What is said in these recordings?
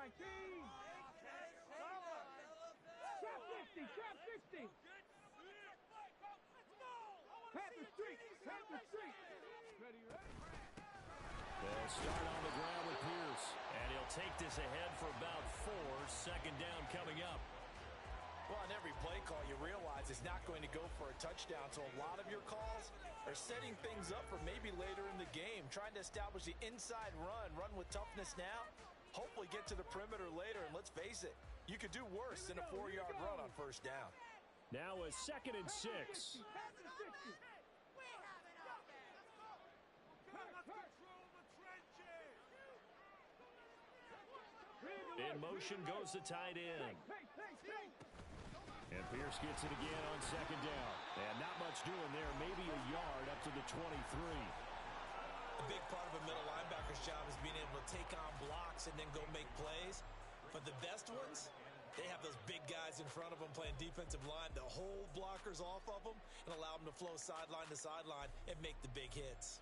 19. Trap 60, trap 60. Panther Street, Panther Street. Ready, ready? They'll start on the ground with Pierce. And he'll take this ahead for about 4. Second down coming up. Well, on every play call, you realize it's not going to go for a touchdown. So a lot of your calls are setting things up for maybe later in the game, trying to establish the inside run with toughness now, hopefully get to the perimeter later. And let's face it, you could do worse than a 4-yard run on first down. Now a 2nd and 6. In motion goes the tight end. And Pierce gets it again on 2nd down. And not much doing there. Maybe a yard up to the 23. A big part of a middle linebacker's job is being able to take on blocks and then go make plays. But the best ones, they have those big guys in front of them playing defensive line to hold blockers off of them and allow them to flow sideline to sideline and make the big hits.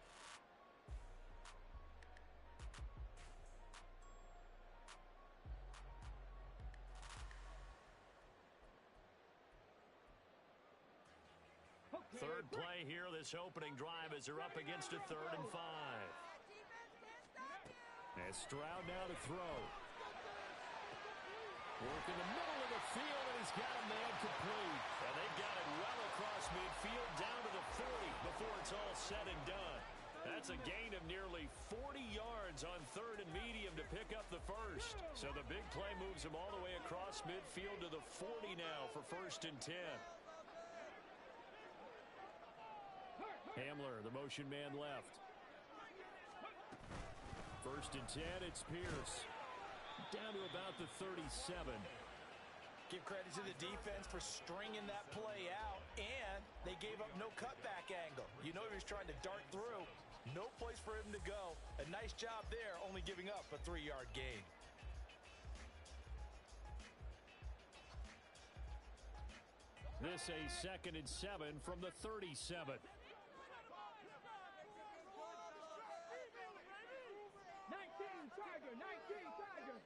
Third play here, this opening drive as they're up against a 3rd and 5. And Stroud now to throw. Work in the middle of the field, and he's got a man complete. And they've got it well across midfield down to the 40 before it's all said and done. That's a gain of nearly 40 yards on 3rd and medium to pick up the first. So the big play moves him all the way across midfield to the 40 now for 1st and 10. Hamler, the motion man left. 1st and 10, it's Pierce. Down to about the 37. Give credit to the defense for stringing that play out, and they gave up no cutback angle. You know he was trying to dart through. No place for him to go. A nice job there, only giving up a 3-yard gain. This a 2nd and 7 from the 37. 19 Tiger.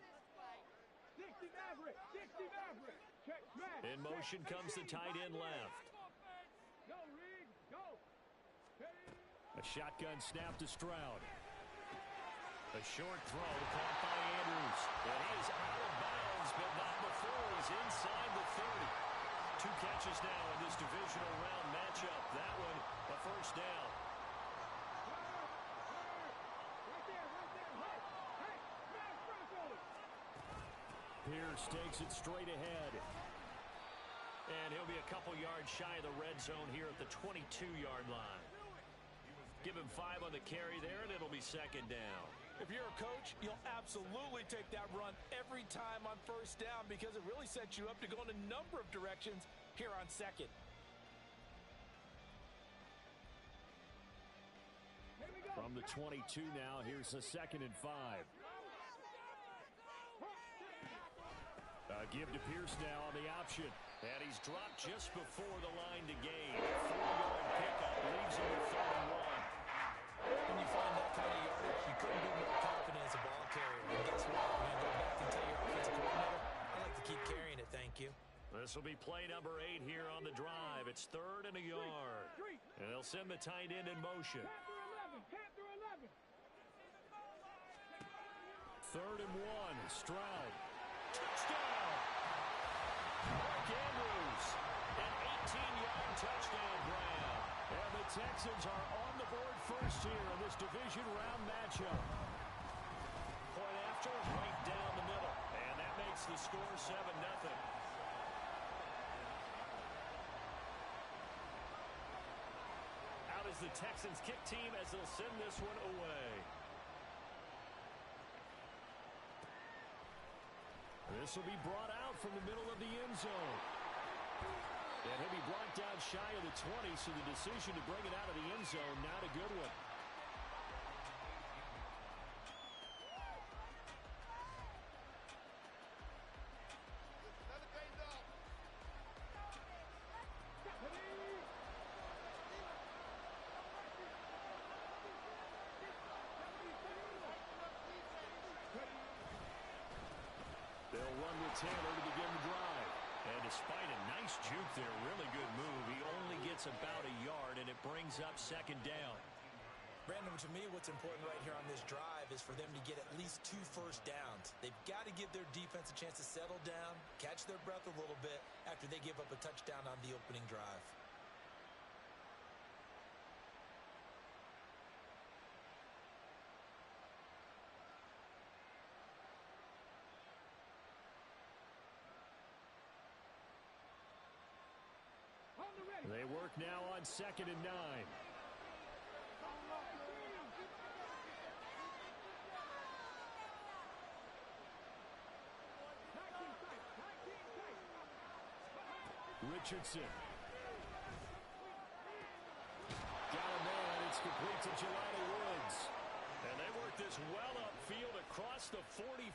60 Maverick, 60 Maverick. Check smash. In motion comes the tight end left. Go, Reed, go. A shotgun snap to Stroud. A short throw caught by Andrews. And he is out of bounds, but not before he's inside the 30. 2 catches now in this divisional round matchup. That one, a 1st down. Pierce takes it straight ahead. And he'll be a couple yards shy of the red zone here at the 22-yard line. Give him 5 on the carry there, and it'll be 2nd down. If you're a coach, you'll absolutely take that run every time on 1st down because it really sets you up to go in a number of directions here on 2nd. From the 22 now, here's the 2nd and 5. Give to Pierce now on the option. And he's dropped just before the line to gain. 4-yard pickup leaves him with 31. When you find that kind of yardage, you couldn't be more confident as a ball carrier. And guess what? When you go back and tell your offensive coordinator, I like to keep carrying it, thank you. This will be play number 8 here on the drive. It's 3rd and a yard. And they'll send the tight end in motion. 3rd and 1, Stroud. Touchdown! Mark Andrews, an 18-yard touchdown grab. And the Texans are on the board first here in this division round matchup. Point after, right down the middle. And that makes the score 7-0. Out is the Texans kick team as they'll send this one away. This will be brought out from the middle of the end zone. And he'll be brought down shy of the 20, so the decision to bring it out of the end zone, not a good one. Taylor to begin the drive. And despite a nice juke there, really good move, he only gets about a yard, and it brings up second down. Brandon, to me, what's important right here on this drive is for them to get at least 2 first downs. They've got to give their defense a chance to settle down, catch their breath a little bit after they give up a touchdown on the opening drive. They work now on 2nd and 9. Richardson. Got a man. It's complete to Jelani Woods. And they work this well upfield across the 45.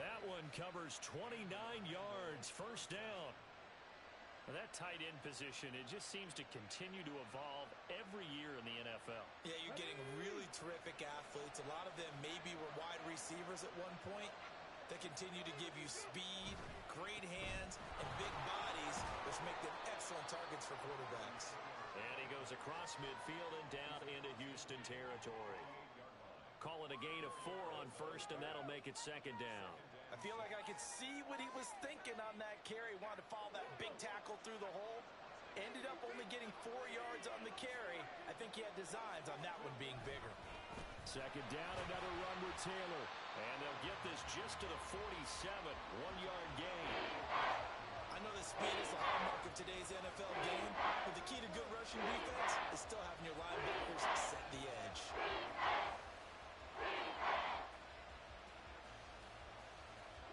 That one covers 29 yards. First down. That tight end position, it just seems to continue to evolve every year in the NFL. Yeah, you're getting really terrific athletes. A lot of them maybe were wide receivers at one point that continue to give you speed, great hands, and big bodies, which make them excellent targets for quarterbacks. And he goes across midfield and down into Houston territory. Call it a gain of 4 on first, and that'll make it second down. I feel like I could see what he was thinking on that carry. Wanted to follow that big tackle through the hole. Ended up only getting 4 yards on the carry. I think he had designs on that one being bigger. Second down, another run with Taylor. And they'll get this just to the 47, 1-yard gain. I know that speed is the hallmark of today's NFL game, but the key to good rushing defense is still having your linebackers set the edge.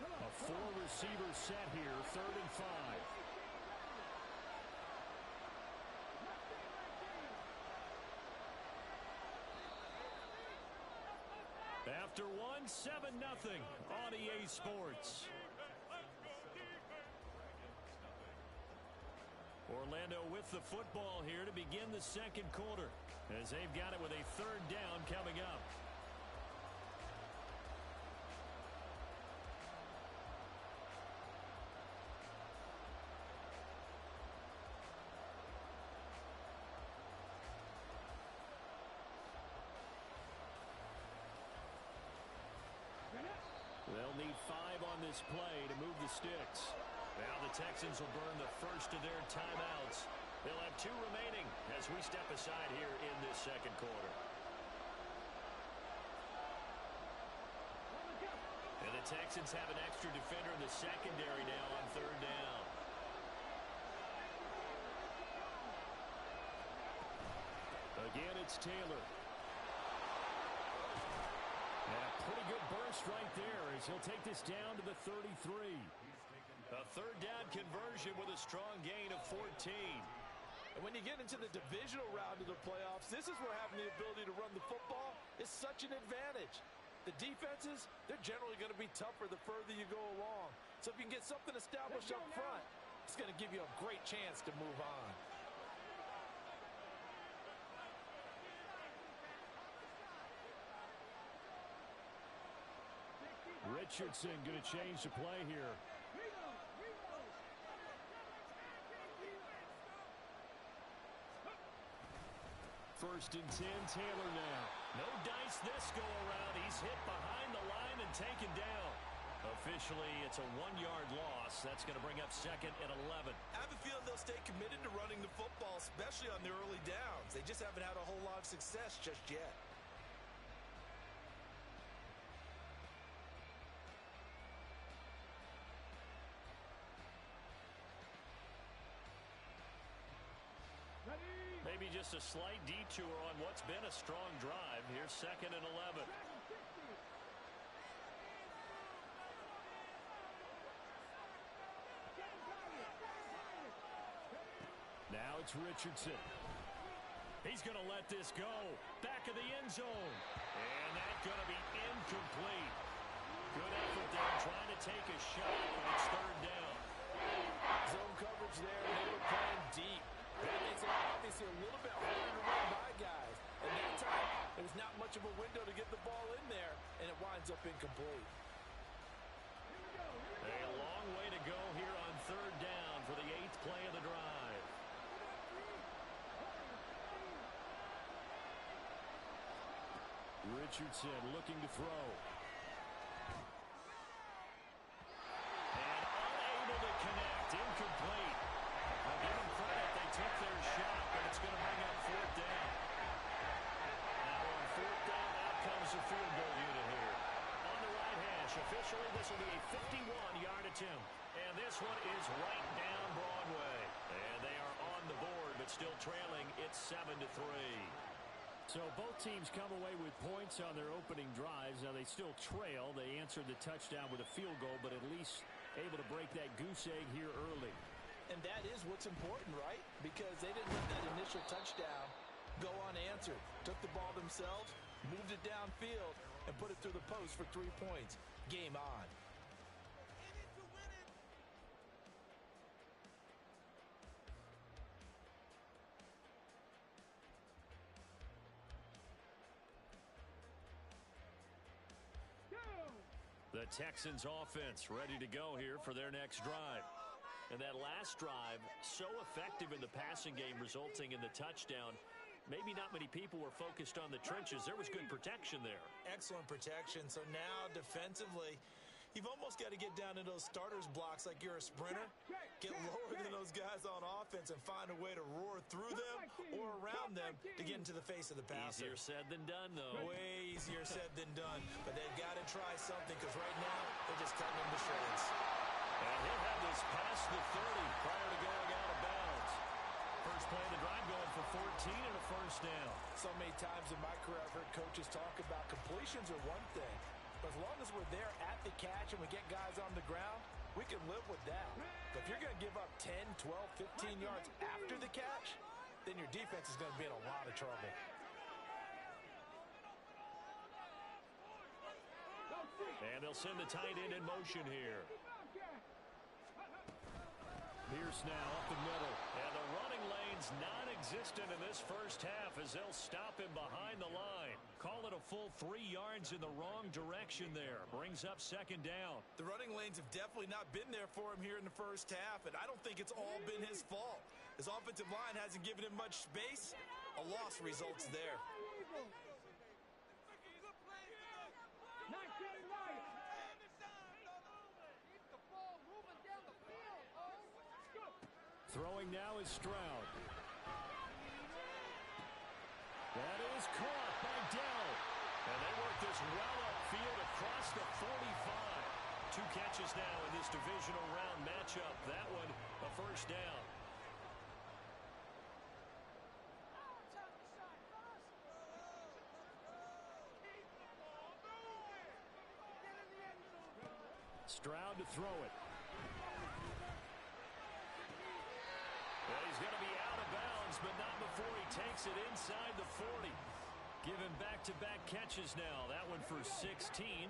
A 4-receiver set here, 3rd and 5. After one, 7-0 on EA Sports. Orlando with the football here to begin the second quarter, as they've got it with a 3rd down coming up. They'll need 5 on this play to move the sticks. Now the Texans will burn the first of their timeouts. They'll have 2 remaining as we step aside here in this second quarter. And the Texans have an extra defender in the secondary now on 3rd down. Again, it's Taylor. Pretty good burst right there as he'll take this down to the 33. A 3rd down conversion with a strong gain of 14. And when you get into the divisional round of the playoffs, this is where having the ability to run the football is such an advantage. The defenses, they're generally going to be tougher the further you go along. So if you can get something established up front, it's going to give you a great chance to move on. Richardson going to change the play here. First and 10, Taylor now. No dice this go around. He's hit behind the line and taken down. Officially, it's a 1-yard loss. That's going to bring up 2nd and 11. I have a feeling they'll stay committed to running the football, especially on the early downs. They just haven't had a whole lot of success just yet. Maybe just a slight detour on what's been a strong drive. Here's 2nd and 11. Now it's Richardson. He's going to let this go. Back of the end zone. And that's going to be incomplete. Good effort there trying to take a shot, but it's 3rd down. Zone coverage there. They were playing deep. That makes it obviously a little bit harder to run by guys. And that time, there was not much of a window to get the ball in there, and it winds up incomplete. A to go here on third down for the 8th play of the drive. Richardson looking to throw. And unable to connect. Incomplete. Now give them credit. They took their shot, but it's going to bring up fourth down. Now on fourth down, out comes the field goal unit here. On the right hash, officially this will be a 51-yard attempt. And this one is right down Broadway. And they are on the board, but still trailing. It's 7-3. So both teams come away with points on their opening drives. Now they still trail. They answered the touchdown with a field goal, but at least able to break that goose egg here early. And that is what's important, right? Because they didn't let that initial touchdown go unanswered. Took the ball themselves, moved it downfield, and put it through the post for 3 points. Game on. The Texans offense ready to go here for their next drive. And that last drive, so effective in the passing game, resulting in the touchdown. Maybe not many people were focused on the trenches. There was good protection there. Excellent protection. So now defensively, you've almost got to get down to those starters blocks like you're a sprinter. Get lower than those guys on offense and find a way to roar through them or around them to get into the face of the passer. Easier said than done, though. Way easier said than done. But they've got to try something because right now they're just cutting them to shreds. And he'll have this past the 30 prior to going out of bounds. First play of the drive going for 14 and a first down. So many times in my career I've heard coaches talk about completions are one thing. But as long as we're there at the catch and we get guys on the ground, we can live with that. But if you're going to give up 10, 12, 15 yards after the catch, then your defense is going to be in a lot of trouble. And they'll send the tight end in motion here. Pierce now up the middle. And the running lane's non-existent in this first half as they'll stop him behind the line. Call it a full 3 yards in the wrong direction there. Brings up second down. The running lanes have definitely not been there for him here in the first half, and I don't think it's all been his fault. His offensive line hasn't given him much space. A loss results there. Throwing now is Stroud. That is caught by Dell. And they work this well upfield across the 45. 2 catches now in this divisional round matchup. That one a first down. Stroud to throw it. Well, he's going to be out of bounds, but not before he takes it inside the 40. Given back-to-back catches now. That one for 16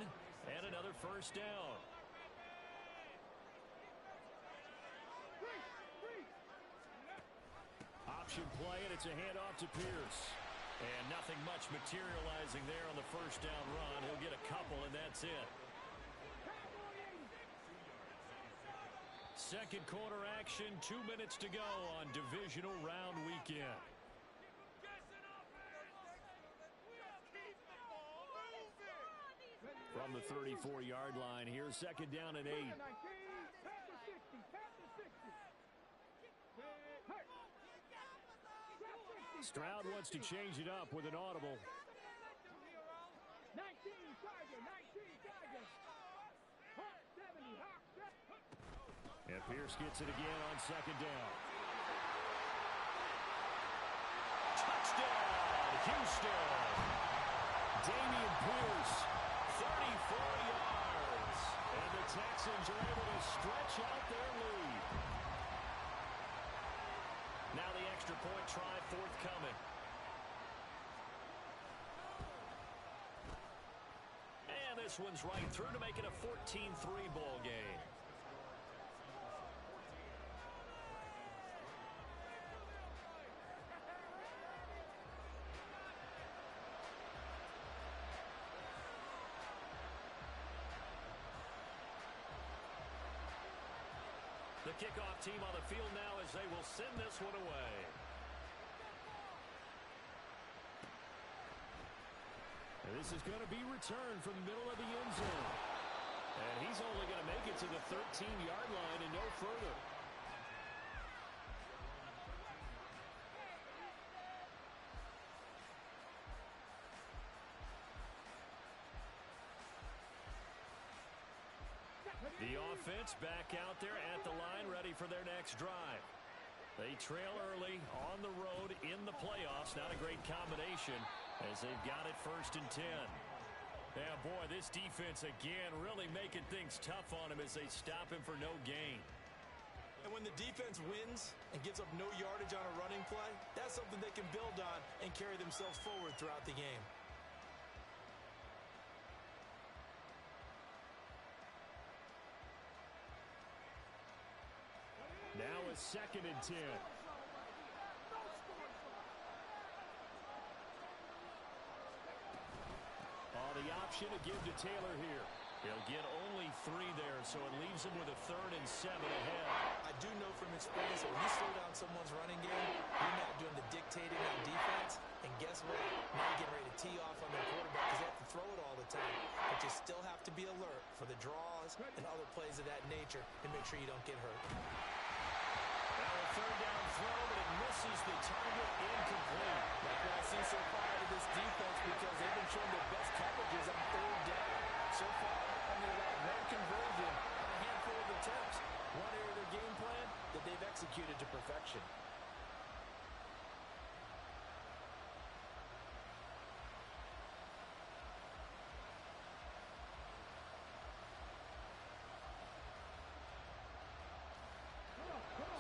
and another first down. Option play, and it's a handoff to Pierce. And nothing much materializing there on the first down run. He'll get a couple, and that's it. Second quarter action, 2 minutes to go on divisional round weekend. From the 34-yard line here, second down and 8. Stroud wants to change it up with an audible. 19 Tiger, 19 Tiger. Hawk 70, Hawk 70. And Pierce gets it again on second down. Touchdown, Houston. Dameon Pierce, 34 yards. And the Texans are able to stretch out their lead. Now the extra point try forthcoming. And this one's right through to make it a 14-3 ball game. The kickoff team on the field now as they will send this one away. And this is going to be returned from the middle of the end zone. And he's only going to make it to the 13-yard line and no further. The offense back out there at the line, ready for their next drive. They trail early on the road in the playoffs. Not a great combination as they've got it 1st and 10. Yeah, boy, this defense again really making things tough on him as they stop him for no gain. And when the defense wins and gives up no yardage on a running play, that's something they can build on and carry themselves forward throughout the game. Now a 2nd and 10. The option to give to Taylor here. He'll get only 3 there, so it leaves him with a 3rd and 7 ahead. I do know from experience that when you slow down someone's running game, you're not doing the dictating on defense. And guess what? Now you're getting ready to tee off on their quarterback because they have to throw it all the time. But you still have to be alert for the draws and other plays of that nature and make sure you don't get hurt. Now a 3rd down throw, but it misses the target, incomplete. Like what I see so far out of this defense because they've been showing their best coverages on 3rd down. So far, only allowed 1 conversion on a handful of attempts. One area of their game plan that they've executed to perfection.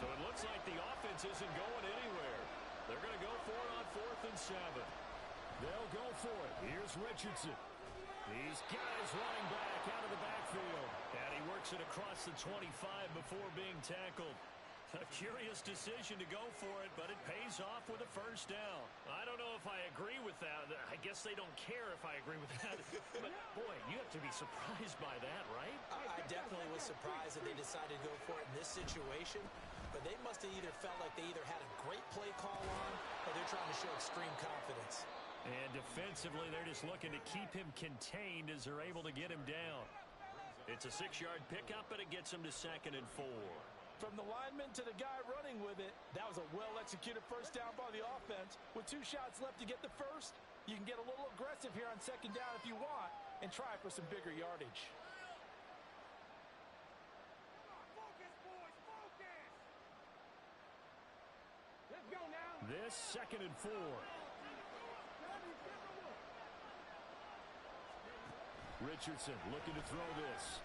So it looks like the offense isn't going anywhere. They're going to go for it on 4th and 7. They'll go for it. Here's Richardson. He's got his running back out of the backfield. And he works it across the 25 before being tackled. A curious decision to go for it, but it pays off with a 1st down. I don't know if I agree with that. I guess they don't care if I agree with that. But, boy, you have to be surprised by that, right? I definitely was surprised that they decided to go for it in this situation. But they must have either felt like they either had a great play call on or they're trying to show extreme confidence. And defensively, they're just looking to keep him contained as they're able to get him down. It's a 6-yard pickup, but it gets him to 2nd and 4. From the lineman to the guy running with it, that was a well-executed 1st down by the offense. With 2 shots left to get the 1st, you can get a little aggressive here on 2nd down if you want and try for some bigger yardage. Focus, boys, focus! Let's go now. This 2nd and 4. Richardson looking to throw this.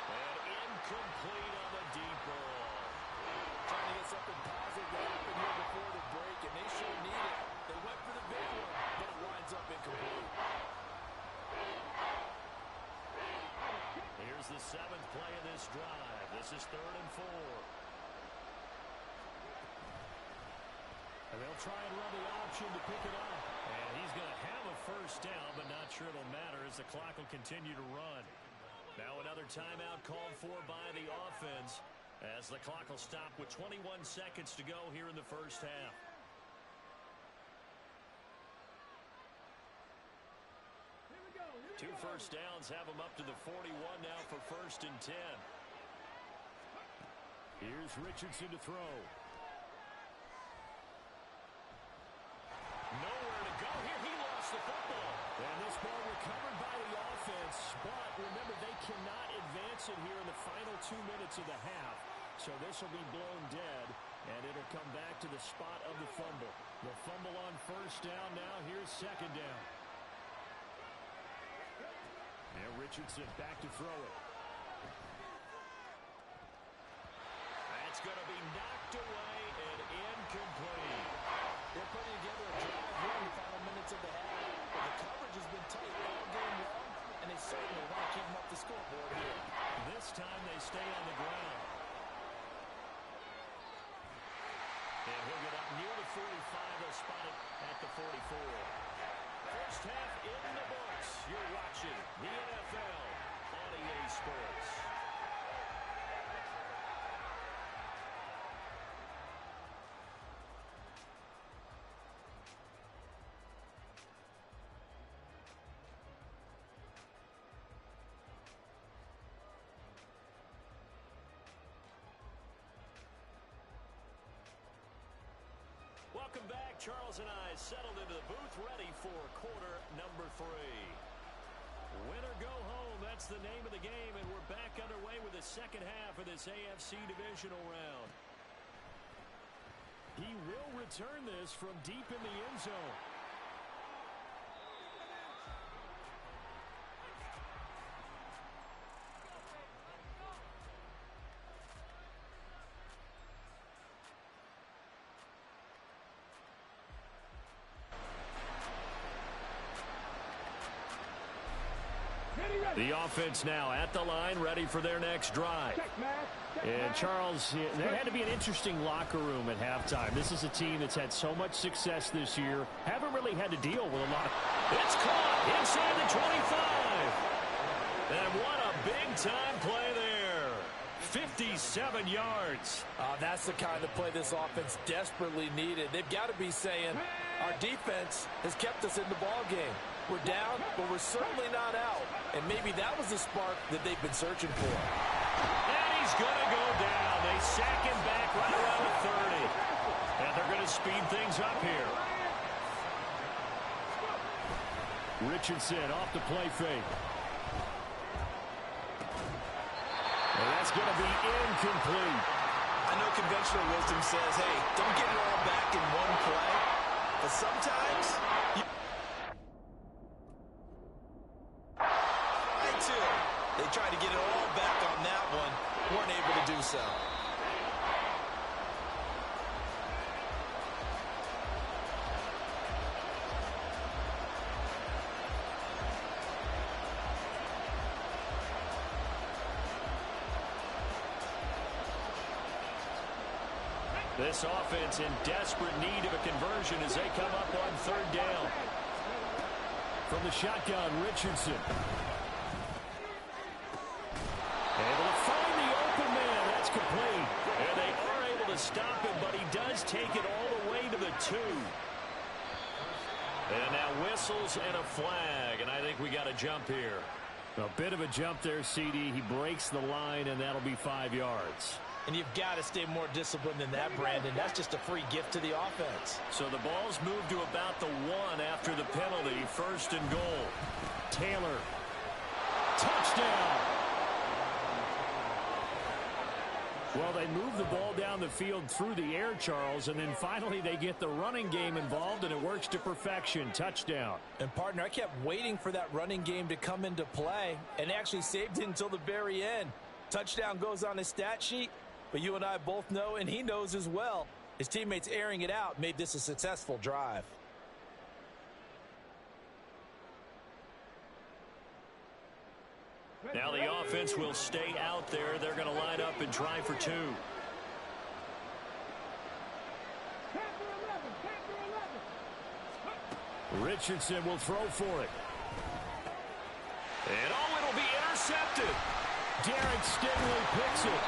And incomplete on the deep ball. Trying to get something positive that happened here before the break, and they sure need it. They went for the big one, but it winds up incomplete. Here's the 7th play of this drive. This is 3rd and 4. And they'll try and run the option to pick it up. And he's going to have a 1st down, but not sure it'll matter as the clock will continue to run. Now another timeout called for by the offense as the clock will stop with 21 seconds to go here in the 1st half. Here we go. 2 first downs have them up to the 41 now for 1st and 10. Here's Richardson to throw. Nowhere to go here. He lost the football. And this ball recovered by the offense. But remember, they cannot advance it here in the final 2 minutes of the half. So this will be blown dead. And it'll come back to the spot of the fumble. The fumble on 1st down now. Here's 2nd down. And Richardson back to throw it. That's going to be knocked away and incomplete. They're putting together a drive here in the final minutes of the half. But the coverage has been tight all game long, and they certainly want to keep them up the scoreboard here. This time they stay on the ground. And he'll get up near the 45. They'll spot it at the 44. First half in the books. You're watching the NFL on EA Sports. Welcome back. Charles and I settled into the booth, ready for quarter number 3. Win or go home, that's the name of the game, and we're back underway with the second half of this AFC divisional round. He will return this from deep in the end zone. The offense now at the line, ready for their next drive. And Charles, there had to be an interesting locker room at halftime. This is a team that's had so much success this year. Haven't really had to deal with a lot of... It's caught inside the 25. And what a big-time play there. 57 yards. That's the kind of play this offense desperately needed. They've got to be saying, our defense has kept us in the ball game. We're down, but we're certainly not out. And maybe that was the spark that they've been searching for. And he's going to go down. They sack him back right around the 30. And they're going to speed things up here. Richardson off the play fake. And that's going to be incomplete. I know conventional wisdom says, hey, don't get it all back in one play. But sometimes... They tried to get it all back on that one. Weren't able to do so. This offense in desperate need of a conversion as they come up on third down. From the shotgun, Richardson. Able to find the open man. That's complete. And they are able to stop him, but he does take it all the way to the 2. And now whistles and a flag, and I think we got a jump here. A bit of a jump there, CD. He breaks the line, and that'll be 5 yards. And you've got to stay more disciplined than that, Brandon. That's just a free gift to the offense. So the ball's moved to about the 1 after the penalty. First and goal. Taylor. Touchdown. Well, they move the ball down the field through the air, Charles, and then finally they get the running game involved, and it works to perfection. Touchdown. And, partner, I kept waiting for that running game to come into play and actually saved it until the very end. Touchdown goes on his stat sheet, but you and I both know, and he knows as well, his teammates airing it out made this a successful drive. Now the offense will stay out there. They're going to line up and try for 2. Richardson will throw for it. And it'll be intercepted. Derek Stingley picks it.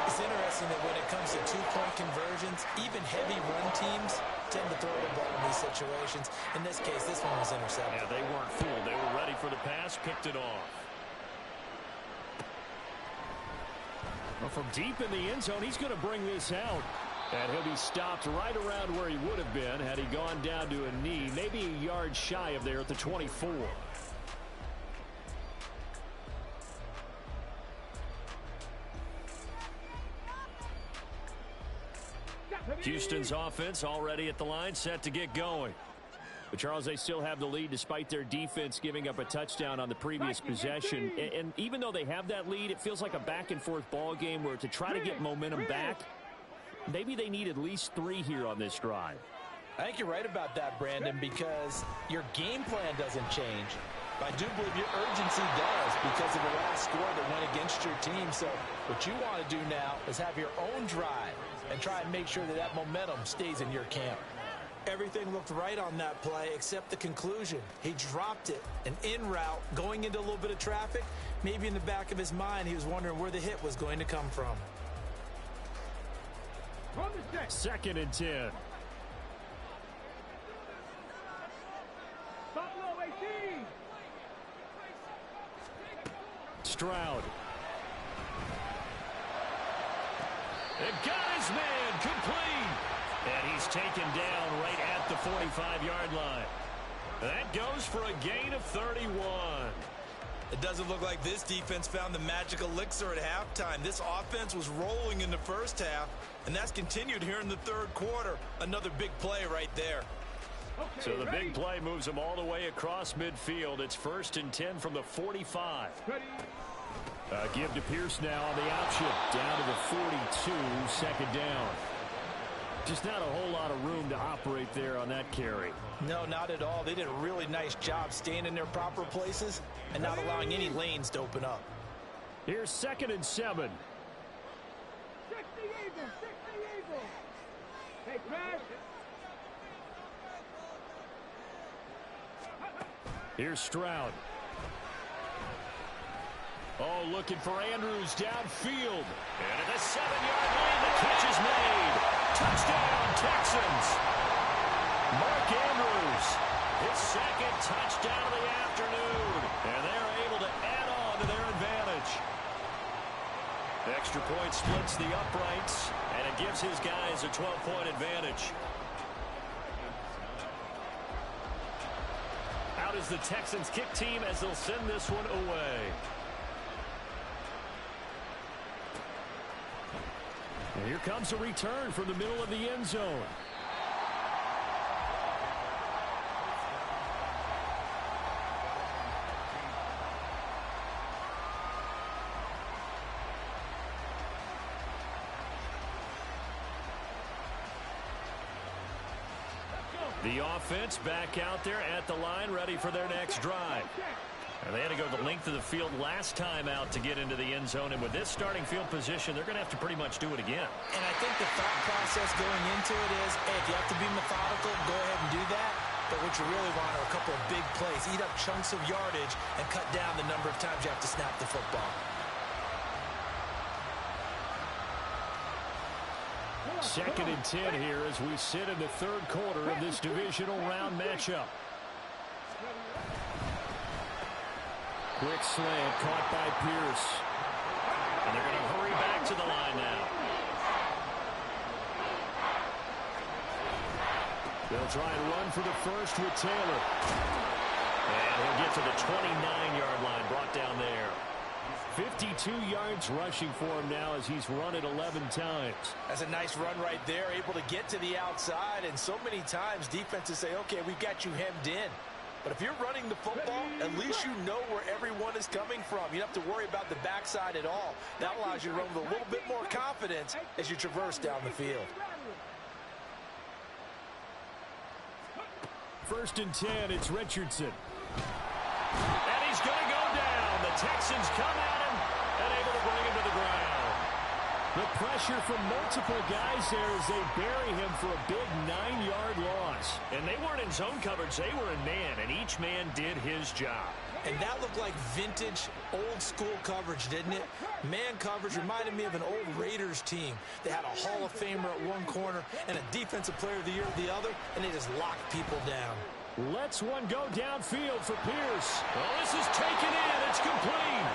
It's interesting that when it comes to two-point conversions, even heavy run teams tend to throw the ball in these situations. In this case, this one was intercepted. Yeah, they weren't fooled. They were ready for the pass, picked it off. Well, from deep in the end zone, he's going to bring this out. And he'll be stopped right around where he would have been had he gone down to a knee, maybe a yard shy of there at the 24. Houston's offense already at the line, set to get going. But, Charles, they still have the lead despite their defense giving up a touchdown on the previous possession. And even though they have that lead, it feels like a back-and-forth ball game where to try to get momentum back, maybe they need at least 3 here on this drive. I think you're right about that, Brandon, because your game plan doesn't change. But I do believe your urgency does because of the last score that went against your team. So what you want to do now is have your own drive and try and make sure that that momentum stays in your camp. Everything looked right on that play except the conclusion. He dropped it, an in route, going into a little bit of traffic. Maybe in the back of his mind, he was wondering where the hit was going to come from. 2nd and 10. Buffalo 18. Stroud. And got his man complete. And he's taken down right at the 45-yard line. That goes for a gain of 31. It doesn't look like this defense found the magic elixir at halftime. This offense was rolling in the first half, and that's continued here in the third quarter. Another big play right there. Okay, So the ready. big play moves them all the way across midfield. It's 1st and 10 from the 45. Ready. Give to Pierce now on the option. Down to the 42, 2nd down. Just not a whole lot of room to operate there on that carry. No, not at all. They did a really nice job staying in their proper places and not allowing any lanes to open up. Here's 2nd and 7. 60 Eagles. 60 Eagles. Hey, Crash. Here's Stroud. Oh, looking for Andrews downfield. And at the 7-yard line, the catch is made. Touchdown, Texans. Mark Andrews, his 2nd touchdown of the afternoon. And they're able to add on to their advantage. Extra point splits the uprights, and it gives his guys a 12-point advantage. Out is the Texans kick team as they'll send this one away. And here comes a return from the middle of the end zone. The offense back out there at the line, ready for their next drive. And they had to go the length of the field last time out to get into the end zone. And with this starting field position, they're going to have to pretty much do it again. And I think the thought process going into it is, hey, if you have to be methodical, go ahead and do that. But what you really want are a couple of big plays. Eat up chunks of yardage and cut down the number of times you have to snap the football. 2nd and 10 here as we sit in the third quarter of this divisional round matchup. Quick slant caught by Pierce. And they're going to hurry back to the line now. They'll try and run for the first with Taylor. And he'll get to the 29-yard line, brought down there. 52 yards rushing for him now as he's run it 11 times. That's a nice run right there, able to get to the outside. And so many times defenses say, okay, we've got you hemmed in. But if you're running the football, at least you know where everyone is coming from. You don't have to worry about the backside at all. That allows you to run with a little bit more confidence as you traverse down the field. 1st and 10, it's Richardson. And he's going to go down. The Texans come at him and able to bring him to the ground. The pressure from multiple guys there as they bury him for a big 9-yard loss. And they weren't in zone coverage. They were in man, and each man did his job. And that looked like vintage, old-school coverage, didn't it? Man coverage reminded me of an old Raiders team. They had a Hall of Famer at one corner and a Defensive Player of the Year at the other, and they just locked people down. Let's one go downfield for Pierce. Well, this is taken in. It's complete.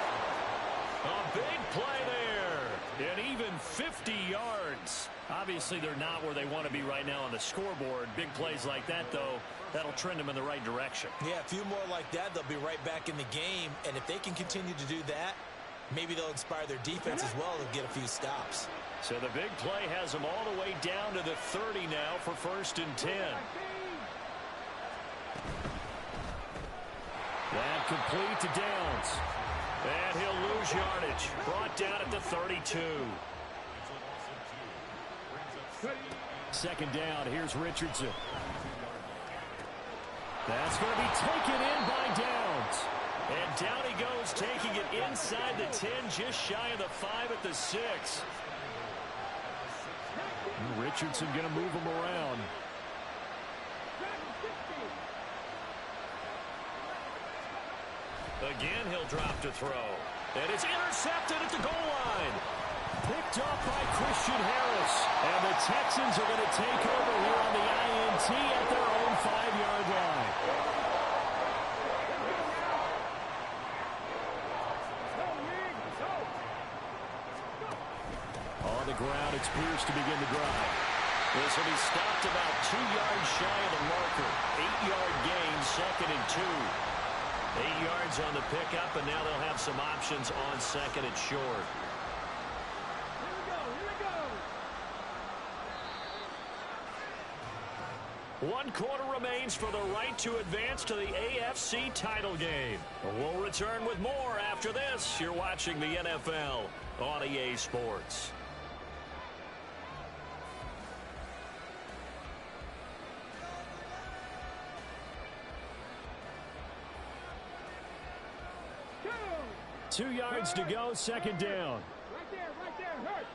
A big play there. And even 50 yards. Obviously, they're not where they want to be right now on the scoreboard. Big plays like that, though, that'll trend them in the right direction. Yeah, a few more like that, they'll be right back in the game. And if they can continue to do that, maybe they'll inspire their defense as well to get a few stops. So the big play has them all the way down to the 30 now for 1st and 10. That complete to Downs. And he'll lose yardage. Brought down at the 32. 2nd down. Here's Richardson. That's going to be taken in by Downs. And down he goes, taking it inside the 10, just shy of the 5 at the 6. Richardson going to move him around. to throw. And it's intercepted at the goal line. Picked up by Christian Harris. And the Texans are going to take over here on the INT at their own 5-yard line. On the ground, it's Pierce to begin the drive. This will be stopped about 2 yards shy of the marker. 8-yard gain, 2nd and 2. 8 yards on the pickup, and now they'll have some options on 2nd and short. One quarter remains for the right to advance to the AFC title game. We'll return with more after this. You're watching the NFL on EA Sports. Two yards to go, 2nd down. Right there, hurt.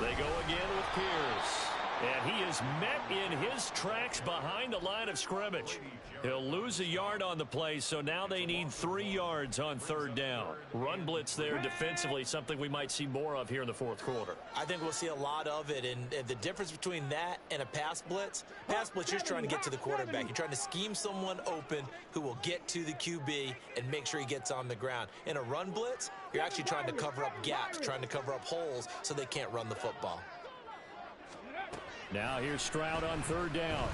They go again with Pierce. And he is met in his tracks behind the line of scrimmage. He'll lose a yard on the play, so now they need 3 yards on 3rd down. Run blitz there defensively, something we might see more of here in the 4th quarter. I think we'll see a lot of it, and the difference between that and a pass blitz, you're just trying to get to the quarterback. You're trying to scheme someone open who will get to the QB and make sure he gets on the ground. In a run blitz, you're actually trying to cover up gaps, trying to cover up holes so they can't run the football. Now here's Stroud on 3rd down.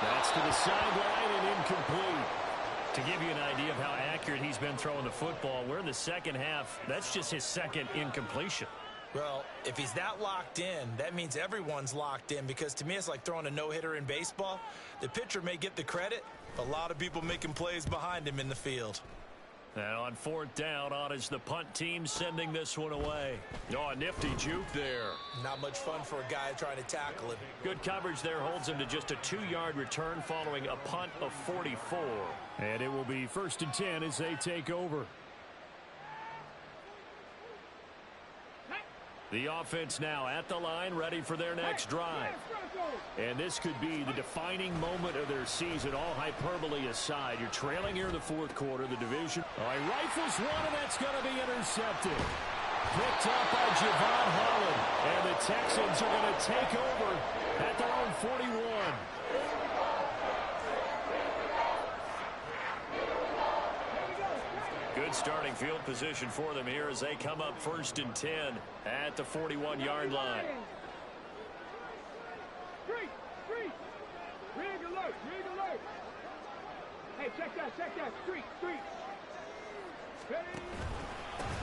That's to the sideline and incomplete. To give you an idea of how accurate he's been throwing the football, we're in the 2nd half. That's just his 2nd incompletion. Well, if he's that locked in, that means everyone's locked in, because to me it's like throwing a no-hitter in baseball. The pitcher may get the credit, but a lot of people making plays behind him in the field. Now on 4th down, on is the punt team sending this one away. Oh, a nifty juke there. Not much fun for a guy trying to tackle him. Good coverage there holds him to just a 2-yard return following a punt of 44. And it will be 1st and 10 as they take over. The offense now at the line, ready for their next drive. And this could be the defining moment of their season, all hyperbole aside. You're trailing here in the 4th quarter, the division. All right, rifles one, and that's going to be intercepted. Picked up by Javon Holland. And the Texans are going to take over at their own 41. Good starting field position for them here as they come up 1st and 10 at the 41-yard line. Rig alert. Hey, check that. Street.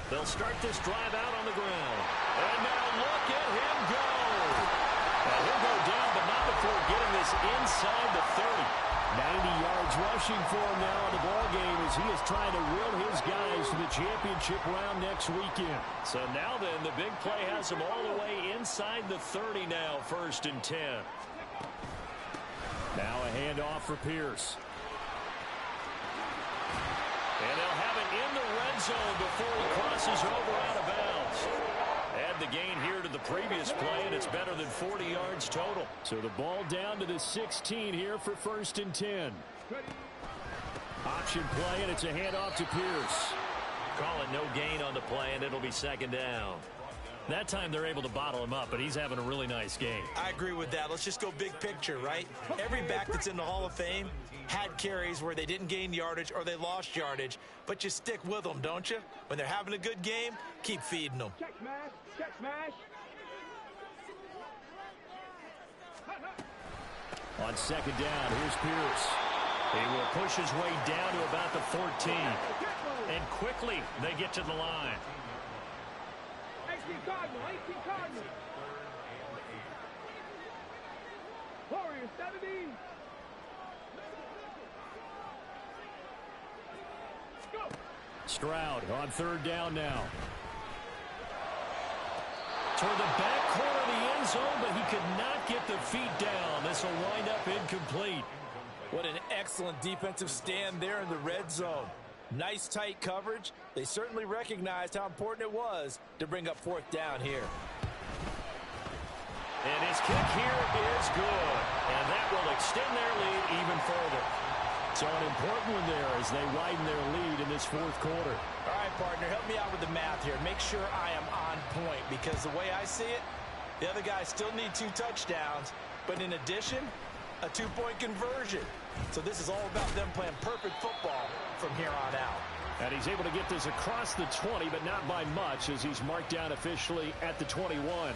They'll start this drive out on the ground. And now look at him go. Now he'll go down, but not before getting this inside the 30. 90 yards rushing for him now in the ball game as he is trying to will his guys to the championship round next weekend. So now then, the big play has him all the way inside the 30 now, 1st and 10. Now a handoff for Pierce. And they'll have it in the red zone before he crosses over out of bounds. Add the gain here to the previous play, and it's better than 40 yards total. So the ball down to the 16 here for 1st and 10. Option play, and it's a handoff to Pierce. Call it no gain on the play, and it'll be 2nd down. That time they're able to bottle him up, but he's having a really nice game. I agree with that. Let's just go big picture, right? Every back that's in the Hall of Fame had carries where they didn't gain yardage or they lost yardage, but you stick with them, don't you? When they're having a good game, keep feeding them. Check smash. On 2nd down, here's Pierce. He will push his way down to about the 14. And quickly, they get to the line. 18 Cardinal. Warriors 70. Go. Stroud on 3rd down now. Toward the back corner of the end zone, but he could not get the feet down. This will wind up incomplete. What an excellent defensive stand there in the red zone. Nice tight coverage. They certainly recognized how important it was to bring up 4th down here. And his kick here is good. And that will extend their lead even further. So an important one there as they widen their lead in this fourth quarter. All right, partner, help me out with the math here. Make sure I am on point because the way I see it, the other guys still need 2 touchdowns, but in addition, a 2-point conversion. So this is all about them playing perfect football from here on out. And he's able to get this across the 20, but not by much as he's marked down officially at the 21.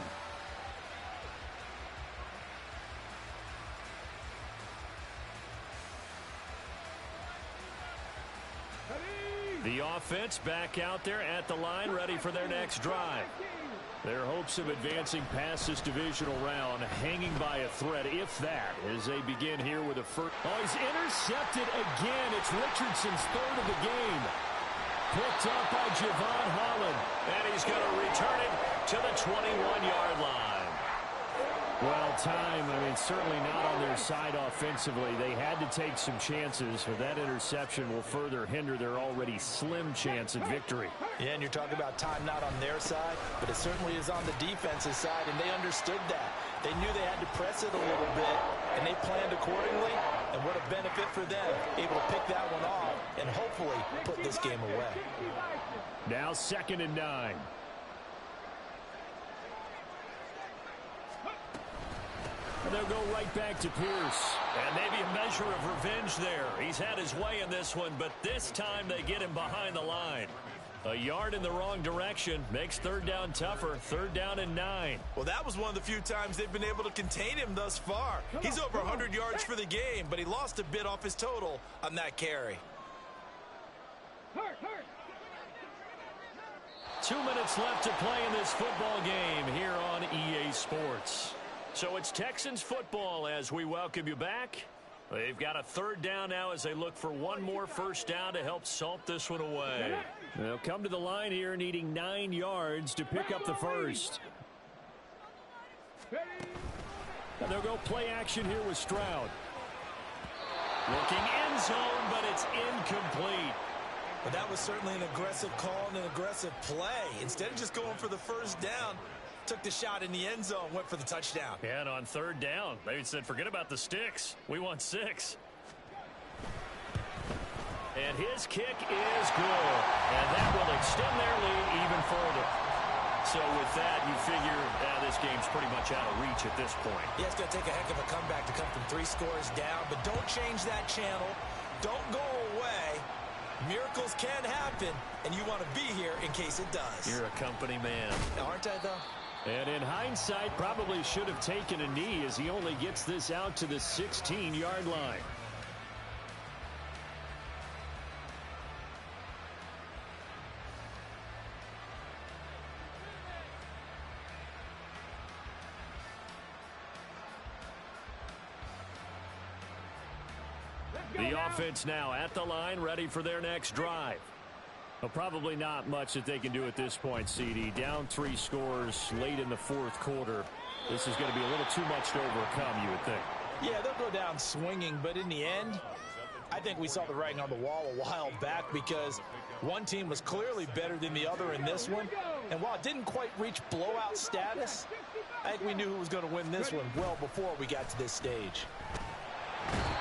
The offense back out there at the line, ready for their next drive. Their hopes of advancing past this divisional round hanging by a thread, if that, as they begin here with a first. Oh, he's intercepted again. It's Richardson's 3rd of the game. Picked up by Javon Holland. And he's going to return it to the 21-yard line. Well, time, certainly not on their side offensively. They had to take some chances, but that interception will further hinder their already slim chance at victory. Yeah, and you're talking about time not on their side, but it certainly is on the defensive side, and they understood that. They knew they had to press it a little bit, and they planned accordingly, and what a benefit for them, able to pick that one off and hopefully put this game away. Now 2nd and 9. And they'll go right back to Pierce. And maybe a measure of revenge there. He's had his way in this one, but this time they get him behind the line. A yard in the wrong direction makes 3rd down tougher. 3rd down and 9. Well, that was one of the few times they've been able to contain him thus far. He's over 100 yards for the game, but he lost a bit off his total on that carry. 2 minutes left to play in this football game here on EA Sports. So it's Texans football as we welcome you back. They've got a 3rd down now as they look for one more first down to help salt this one away. They'll come to the line here needing 9 yards to pick up the first. And they'll go play action here with Stroud. Looking end zone, but it's incomplete. But that was certainly an aggressive call and an aggressive play. Instead of just going for the first down, took the shot in the end zone, went for the touchdown. Yeah, and on 3rd down, they said, forget about the sticks. We want 6. And his kick is good. And that will extend their lead even further. So with that, you figure this game's pretty much out of reach at this point. Yeah, it's going to take a heck of a comeback to come from 3 scores down. But don't change that channel. Don't go away. Miracles can happen, and you want to be here in case it does. You're a company man. Aren't I, though? And in hindsight, probably should have taken a knee as he only gets this out to the 16-yard line. The offense now at the line, ready for their next drive. Well, probably not much that they can do at this point, CD. Down 3 scores late in the fourth quarter. This is going to be a little too much to overcome, you would think. Yeah, they'll go down swinging, but in the end, I think we saw the writing on the wall a while back because one team was clearly better than the other in this one. And while it didn't quite reach blowout status, I think we knew who was going to win this one well before we got to this stage.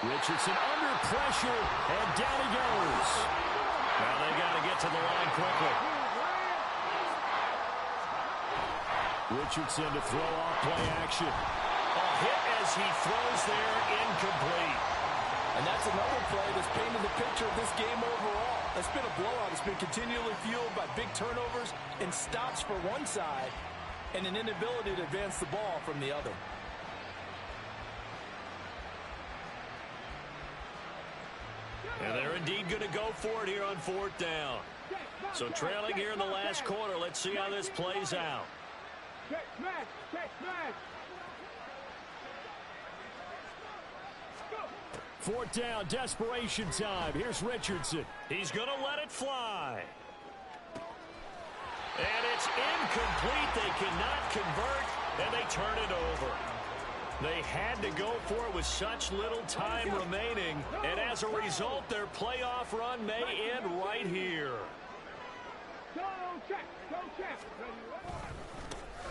Richardson under pressure, and down he goes. Now they got to get to the line quickly. Richardson to throw off play action. A hit as he throws there, incomplete. And that's another play that's painted the picture of this game overall. It's been a blowout. It's been continually fueled by big turnovers and stops for one side and an inability to advance the ball from the other. And they're indeed going to go for it here on 4th down. So trailing here in the last quarter. Let's see how this plays out. Fourth down, desperation time. Here's Richardson. He's going to let it fly. And it's incomplete. They cannot convert, and they turn it over. They had to go for it with such little time remaining, and as a result, their playoff run may end right here.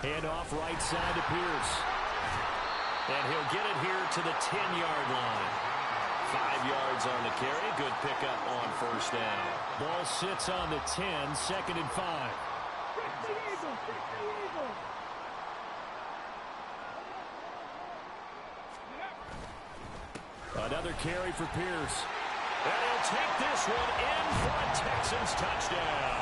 Hand off right side to Pierce. And he'll get it here to the 10-yard line. 5 yards on the carry. Good pickup on first down. Ball sits on the 10, 2nd and 5. Pick the Eagles! Pick the Eagles! Another carry for Pierce. And he'll take this one in for a Texans touchdown.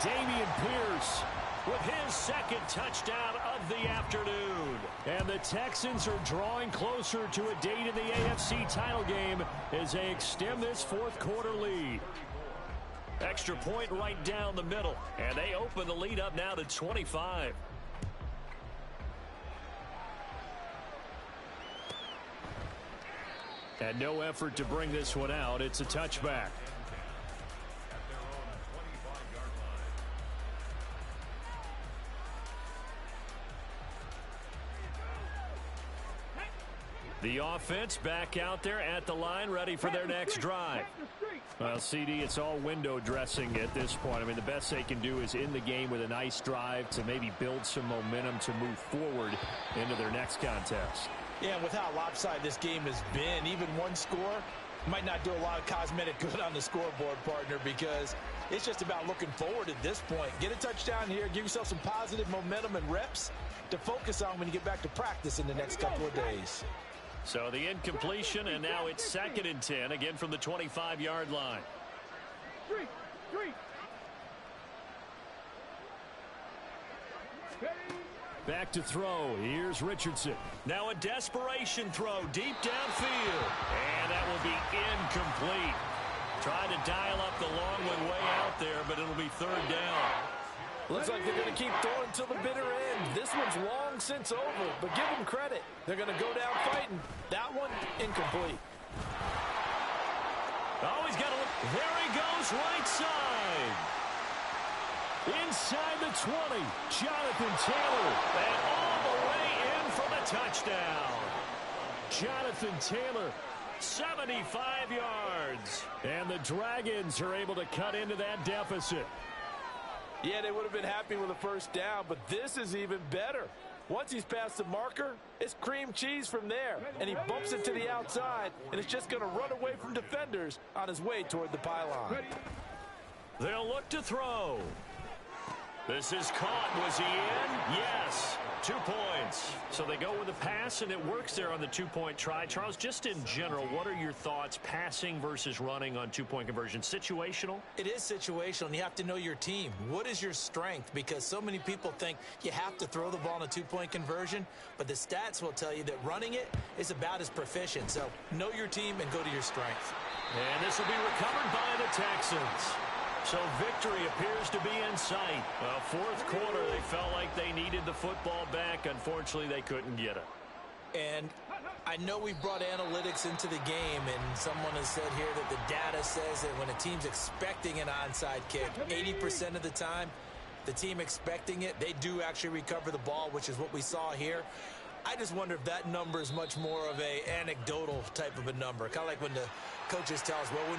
Damian Pierce With his 2nd touchdown of the afternoon. And the Texans are drawing closer to a date in the AFC title game as they extend this 4th quarter lead. Extra point right down the middle. And they open the lead up now to 25. And no effort to bring this one out. It's a touchback. The offense back out there at the line, ready for their next drive. Well, CD, it's all window dressing at this point. I mean, the best they can do is in the game with a nice drive to maybe build some momentum to move forward into their next contest. Yeah, and with how lopsided this game has been, even one score might not do a lot of cosmetic good on the scoreboard, partner, because it's just about looking forward at this point. Get a touchdown here, give yourself some positive momentum and reps to focus on when you get back to practice in the next couple of days. So the incompletion, and now it's 2nd and 10, again from the 25-yard line. Back to throw. Here's Richardson. Now a desperation throw deep downfield. And that will be incomplete. Trying to dial up the long one way out there, but it'll be 3rd down. Looks like they're going to keep throwing till the bitter end. This one's long since over, but give them credit. They're going to go down fighting. That one, incomplete. Oh, he's got to look. There he goes, right side. Inside the 20, Jonathan Taylor. And all the way in for the touchdown. Jonathan Taylor, 75 yards. And the Dragons are able to cut into that deficit. Yeah, they would have been happy with a 1st down, but this is even better. Once he's past the marker, it's cream cheese from there. And he bumps it to the outside, and it's just going to run away from defenders on his way toward the pylon. They'll look to throw. This is caught. Was he in? Yes. 2 points. So they go with a pass, and it works there on the 2-point try. Charles, just in general, what are your thoughts passing versus running on 2-point conversion? Situational? It is situational, and you have to know your team. What is your strength? Because so many people think you have to throw the ball in a 2-point conversion, but the stats will tell you that running it is about as proficient. So know your team and go to your strength. And this will be recovered by the Texans. So victory appears to be in sight. Well, 4th quarter, they felt like they needed the football back. Unfortunately, they couldn't get it. And I know we brought analytics into the game, and someone has said here that the data says that when a team's expecting an onside kick, 80% of the time, the team expecting it, they do actually recover the ball, which is what we saw here. I just wonder if that number is much more of a anecdotal type of a number, kind of like when the coaches tell us, well, when you